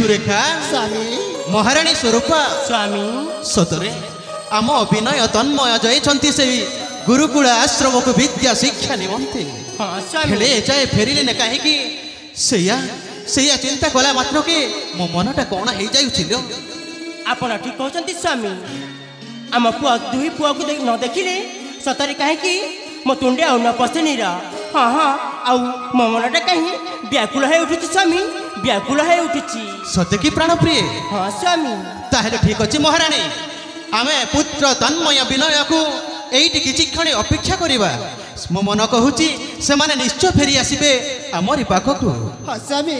सुरेखा स्वामी महाराणी स्वरूपा स्वामी सतरे आम अभिनय तन्मय जाइछन्ति से गुरुकुल आश्रम को विद्या शिक्षा निमंते हाँ स्वामी हेले जाए फेरिले ने काहेकि सेया चिंता कला मात्र के मो मनटा कोना हे जाउछिलो आपण ठीक कहते स्वामी आम पुआ दुई पुआ को न देखिले सतरे कहीं मो तुंडे आउ न पसनीर हाँ हाँ आउ मो मनटा कहीं व्याकुल है उठुची स्वामी व्याकुल है उठुची सत्य की प्राण प्रिय हाँ स्वामी ताहेले ठीक अछि महारानी आमे पुत्र तन्मय विनय को एइटी किछि क्षण अपेक्षा करिबा मो मन कहूची से माने निश्चय फेरी आसीबे हमरी पाखकु हाँ स्वामी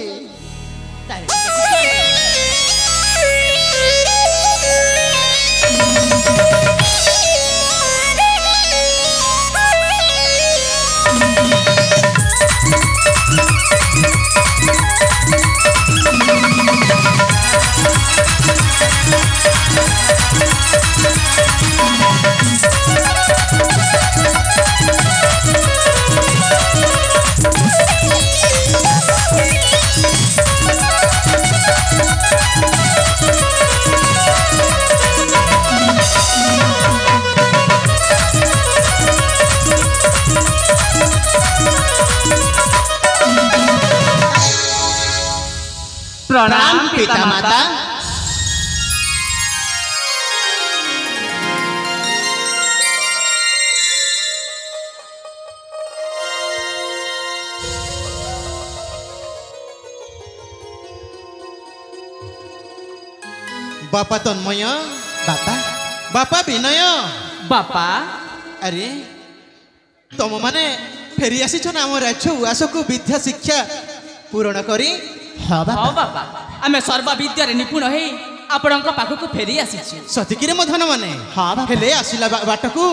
प्रणाम पिता माता बापा तन्मय बापा बापा विनय बापा अरे तुम माने फेरी आसी ना आम राज्य उआस को विद्या शिक्षा पूरण करी हाँ हाँ बापा आमे सर्व विद्यारे निपुण हे आपणक पाखक फेरी आसीछु सतिकिरे मधन माने हाँ बापा हेले आसिला बाटकू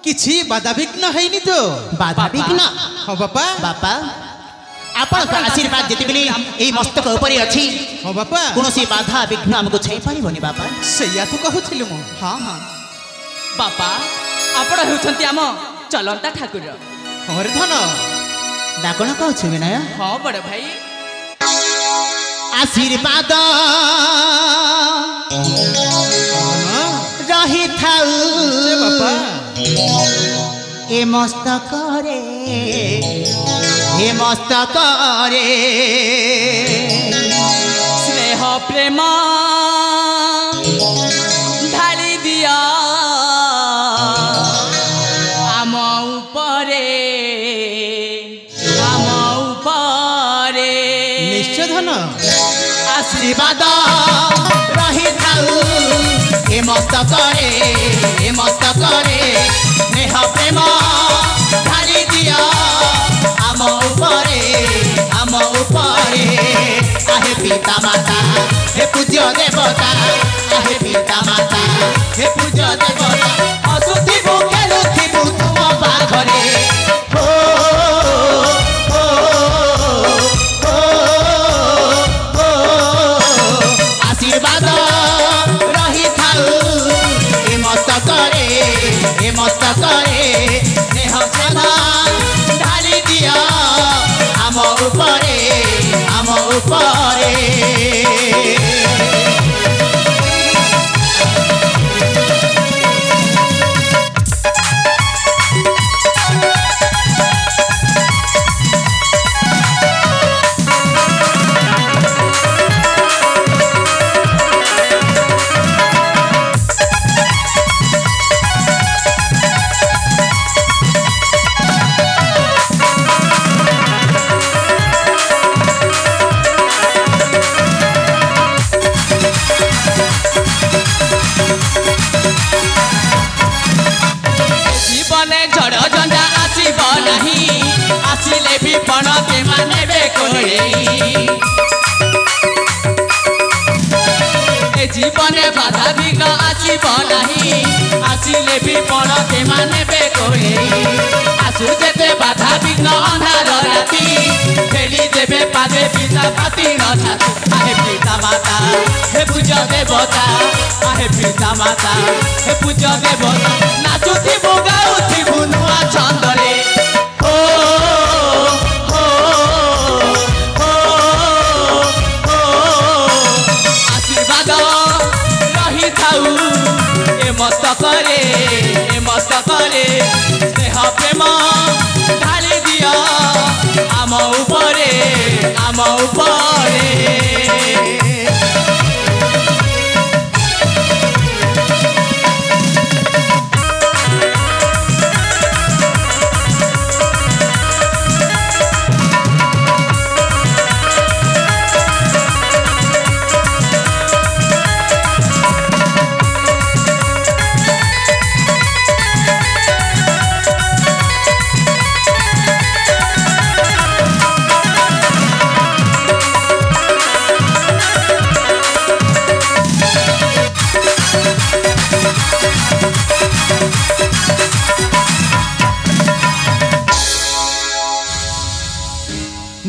किछि बाधा विघ्न हैनी तो बाधा विघ्न हाँ बापा बापा आपन आशीर्वाद जेतेबेले एई मस्तक ऊपर अछि हाँ बापा कोनोसी बाधा विघ्न हमको छै परिबनी बापा सैया तो कहूथिलु मु हाँ हाँ बापा आपण हेउछन्ति आम चलंता ठाकुर हमारे धन डाकण कहछु विनय हाँ बड़ भाई आशीर्वाद रही थाउ बापा ए मस्तक रे ए मस्तक रे स्नेह प्रेम ढाली दिया आम उपरे निश्चय धन आशीर्वाद रही थाउ ए मस्तक रे स्नेह प्रेम ढाली दिया आम उपरे आहे पिता माता हे पूज्य देवता आहे पिता माता हे पूज्य देवता असुति बुकेलु थिबु तुम पाखरे आशीर्वाद रही थाउ ए मस्तक रे स्नेह प्रेम ढाली दिया आम उपरे जीवने झड़ झंझा आसीब नहीं आसिले भी पण के मानेबे कोई जीवने बाधा विघ्न आसीब नहीं आसिले भी पण के मानेबे कोई आसु जेते बाधा विघ्न अंधार राति फेली देबे पादे पिता पाती न छाती आहे पिता माता हे पूज्य देवता आहे पिता माता हे पूज्य देवता नाचुथि गाउथि नुआ छंदरे ओ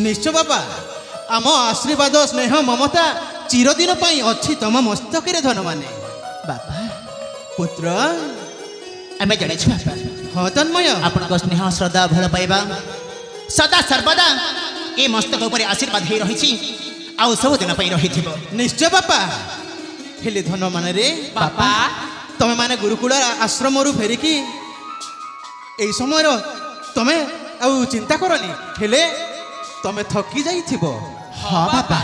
ନିଶ୍ଚୟ ବାପା ଆମ ଆଶୀର୍ବାଦ ସ୍ନେହ ମମତା ଚିରଦିନ ପାଇଁ ଅଛି ତମ ମସ୍ତକରେ ଧନମାନେ। ବାପା ପୁତ୍ର ଆମେ ଜାଣିଛୁ ବାପା ହଁ ତନ୍ମୟ ଆପଣଙ୍କ ସ୍ନେହ ଶ୍ରଦ୍ଧା ଭଲ ପାଇବା ସଦା ସର୍ବଦା ଏ ମସ୍ତକ ଉପରେ ଆଶୀର୍ବାଦ ହେଇ ରହିଛି ଆଉ ସବୁଦିନ ପାଇଁ ରହିଥିବ। ନିଶ୍ଚୟ ବାପା ହେଲେ ଧନମାନେ ରେ ବାପା ତମେ ମାନେ ଗୁରୁକୁଳ ଆଶ୍ରମରୁ ଫେରିକି এই ସମୟର ତମେ ଆଉ ଚିନ୍ତା କରନି ହେଲେ ତମେ ଥକି ଯାଇଥିବ। ହଁ ବାପା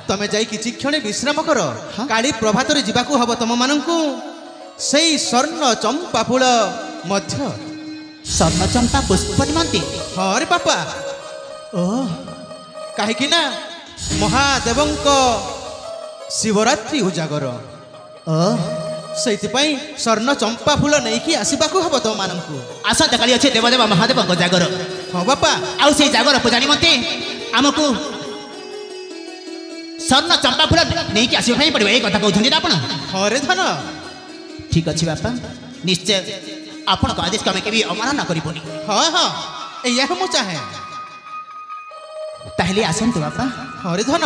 ତମେ ଯାଇ କିଛି କ୍ଷଣ ବିଶ୍ରାମ କର। କାଳି ପ୍ରଭାତରେ ଯିବାକୁ ହବ ତମମାନଙ୍କୁ ସେଇ ସ୍ୱର୍ଣ୍ଣ ଚମ୍ପା ଫୁଲ ମଧ୍ୟ। ସ୍ୱର୍ଣ୍ଣଚମ୍ପା ପୁଷ୍ପ ନିମନ୍ତେ ହଁ ରେ ବାପା ଓ କାହିଁକି ନା ମହାଦେବଙ୍କ ଶିବରାତ୍ରି ଉଜାଗର ଓ ସେଇଥିପାଇଁ ସ୍ୱର୍ଣ୍ଣ ଚମ୍ପା ଫୁଲ ନେଇକି ଆସିବାକୁ ହବ ତମମାନଙ୍କୁ। ଆସନ୍ତାକାଲି ଅଛି ଦେବଦେବ ମହାଦେବଙ୍କ ଜାଗର। ହଁ ବାପା ଆଉ ସେଇ ଜାଗର ପୂଜା ନିମନ୍ତେ ଆମକୁ ସ୍ୱର୍ଣ୍ଣ ଚମ୍ପା ଫୁଲ ନେଇକି ଆସିବା ପାଇଁ ପଡ଼ିବ ଏଇ କଥା କହୁଛନ୍ତି ନା ଆପଣ? ହଁ ରେ ଧନ ଠିକ୍ ଅଛି ବାପା ନିଶ୍ଚୟ ଆପଣଙ୍କ ଆଦେଶକୁ ଆମେ କେବେ ଅମାନା କରିବୁନି। ହଁ ହଁ ଏଇଆ ମୁଁ ଚାହେଁ। ତାହେଲେ ଆସନ୍ତୁ ବାପା। ହଁ ରେ ଧନ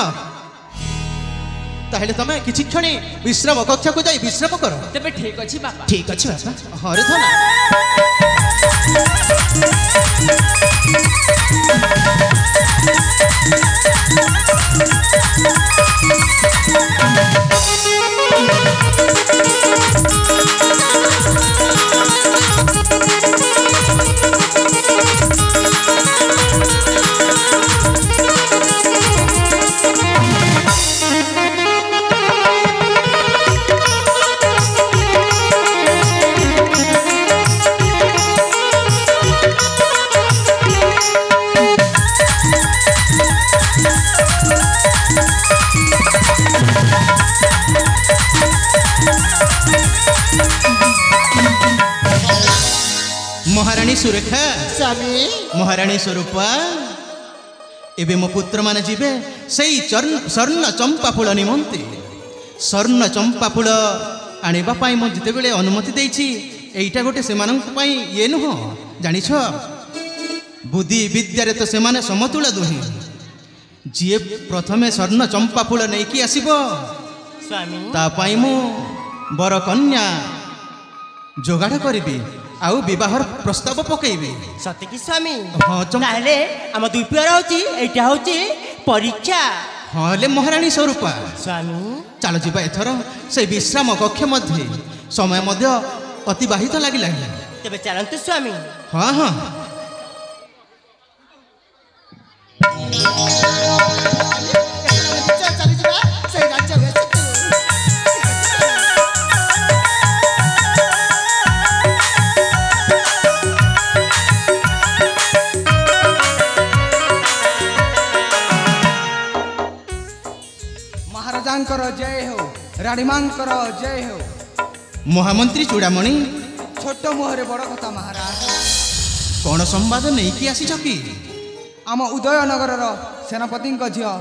ତାହେଲେ ତମେ କିଛି କ୍ଷଣ ବିଶ୍ରାମ କକ୍ଷକୁ ଯାଇ ବିଶ୍ରାମ କର। ତେବେ ଠିକ ଅଛି ବାପା। ଠିକ୍ ଅଛି ବାପା। ହଁ ରେ ଧନ ମହାରାଣୀ ସୁରେଖା ସ୍ୱାମୀ ମହାରାଣୀ ସ୍ୱରୂପା ଏବେ ମୋ ପୁତ୍ରମାନେ ଯିବେ ସେଇ ସ୍ୱର୍ଣ୍ଣ ଚମ୍ପା ଫୁଲ ନିମନ୍ତେ। ସ୍ୱର୍ଣ୍ଣ ଚମ୍ପା ଫୁଲ ଆଣିବା ପାଇଁ ମୁଁ ଯେତେବେଳେ ଅନୁମତି ଦେଇଛି ଏଇଟା ଗୋଟେ ସେମାନଙ୍କ ପାଇଁ ଇଏ ନୁହଁ ଜାଣିଛ ବୁଦ୍ଧି ବିଦ୍ୟାରେ ତ ସେମାନେ ସମତୁଳ ଦୁହେଁ। ଯିଏ ପ୍ରଥମେ ସ୍ୱର୍ଣ୍ଣ ଚମ୍ପା ଫୁଲ ନେଇକି ଆସିବ ସ୍ୱାମୀ ତା ପାଇଁ ମୁଁ ବର କନ୍ୟା ଯୋଗାଡ଼ କରିବି ଆଉ ବିବାହର ପ୍ରସ୍ତାବ ପକେଇବି। ସତେକି ସ୍ୱାମୀ ହଁ ଚମ୍ପା ତାହେଲେ ଆମ ଦୁଇ ପିଅର ହଉଛି ଏଇଟା ହଉଛି ପରୀକ୍ଷା। ହଁ ହେଲେ ମହାରାଣୀ ସ୍ୱରୂପା ସ୍ୱାମୀ ଚାଲ ଯିବା ଏଥର ସେଇ ବିଶ୍ରାମ କକ୍ଷ ମଧ୍ୟରେ ସମୟ ମଧ୍ୟ ଅତିବାହିତ ଲାଗିଲାଣି। ତେବେ ଚାଲନ୍ତୁ ସ୍ୱାମୀ। ହଁ ହଁ ଚାଲିଯିବା ସେଇ ରାଜ୍ୟ ମହାରାଜାଙ୍କର ଜୟ ହେଉ, ରାଣୀମାଙ୍କର ଜୟ ହେଉ। ମହାମନ୍ତ୍ରୀ ଚୂଡ଼ାମଣି ଛୋଟ ମୁହଁରେ ବଡ଼ କଥା ମହାରାଜ। କ'ଣ ସମ୍ବାଦ ନେଇକି ଆସିଛ କି? ଆମ ଉଦୟନଗରର ସେନାପତିଙ୍କ ଝିଅ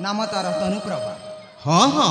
ନାମ ତାର ତନୁପ୍ରଭା। ହଁ ହଁ